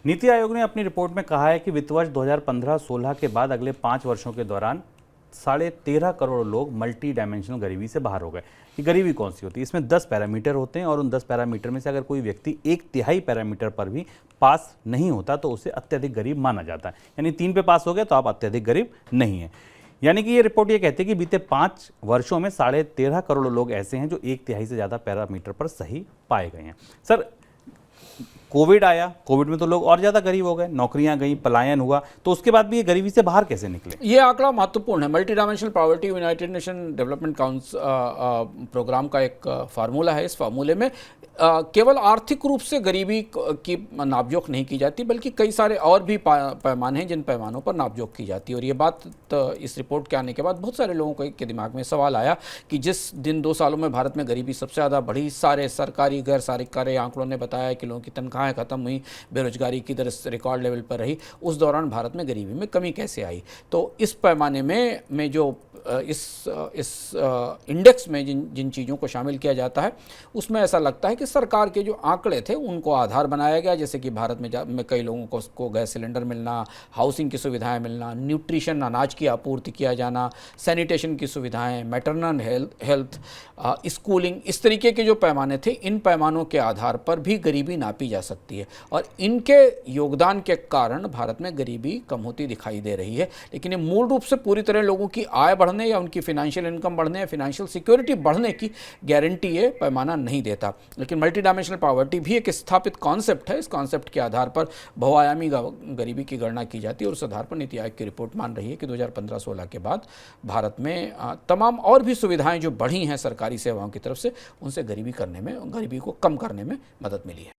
नीति आयोग ने अपनी रिपोर्ट में कहा है कि वित्त वर्ष 2015-16 के बाद अगले 5 वर्षों के दौरान 13.5 करोड़ लोग मल्टी डायमेंशनल गरीबी से बाहर हो गए। ये गरीबी कौन सी होती है? इसमें 10 पैरामीटर होते हैं और उन 10 पैरामीटर में से अगर कोई व्यक्ति 1/3 पैरामीटर पर भी पास नहीं होता तो उसे अत्यधिक गरीब माना जाता है। यानी 3 पे पास हो गया तो आप अत्यधिक गरीब नहीं है। यानी कि ये रिपोर्ट ये कहती है कि बीते 5 वर्षों में 13.5 करोड़ लोग ऐसे हैं जो 1/3 से ज़्यादा पैरामीटर पर सही पाए गए हैं। सर, कोविड आया, कोविड में तो लोग और ज़्यादा गरीब हो गए, नौकरियां गई, पलायन हुआ, तो उसके बाद भी ये गरीबी से बाहर कैसे निकले? ये आंकड़ा महत्वपूर्ण है। Multi dimensional poverty United Nation development council programme का एक फार्मूला है। इस फार्मूले में केवल आर्थिक रूप से गरीबी की नापजोख नहीं की जाती, बल्कि कई सारे और भी पैमाने हैं जिन पैमानों पर नापजोख की जाती है। और ये बात इस रिपोर्ट के आने के बाद बहुत सारे लोगों के दिमाग में सवाल आया कि जिस दिन 2 सालों में भारत में गरीबी सबसे ज़्यादा बढ़ी, सारे सरकारी गैर सरकारी आंकड़ों ने बताया कि लोगों की तनख्वाहें खत्म हुई, बेरोजगारी की दर रिकॉर्ड लेवल पर रही, उस दौरान भारत में गरीबी में कमी कैसे आई? तो इस पैमाने में जो इस इंडेक्स में जिन चीज़ों को शामिल किया जाता है, उसमें ऐसा लगता है कि सरकार के जो आंकड़े थे उनको आधार बनाया गया। जैसे कि भारत में कई लोगों को गैस सिलेंडर मिलना, हाउसिंग की सुविधाएं मिलना, न्यूट्रिशन अनाज की आपूर्ति किया जाना, सैनिटेशन की सुविधाएं, मैटरनल हेल्थ, स्कूलिंग, इस तरीके के जो पैमाने थे, इन पैमानों के आधार पर भी गरीबी नापी जा सकती है। और इनके योगदान के कारण भारत में गरीबी कम होती दिखाई दे रही है। लेकिन ये मूल रूप से पूरी तरह लोगों की आय बढ़ने या उनकी फिनेंशियल इनकम बढ़ने या फिनेंशियल सिक्योरिटी बढ़ने की गारंटी ये पैमाना नहीं देता। लेकिन मल्टी डायमेंशनल पॉवर्टी भी एक स्थापित कॉन्सेप्ट है। इस कॉन्सेप्ट के आधार पर बहुआयामी गरीबी की गणना की जाती है और उस आधार पर नीति आयोग की रिपोर्ट मान रही है कि 2015-16 के बाद भारत में तमाम और भी सुविधाएं जो बढ़ी हैं सरकारी सेवाओं की तरफ से, उनसे गरीबी को कम करने में मदद मिली है।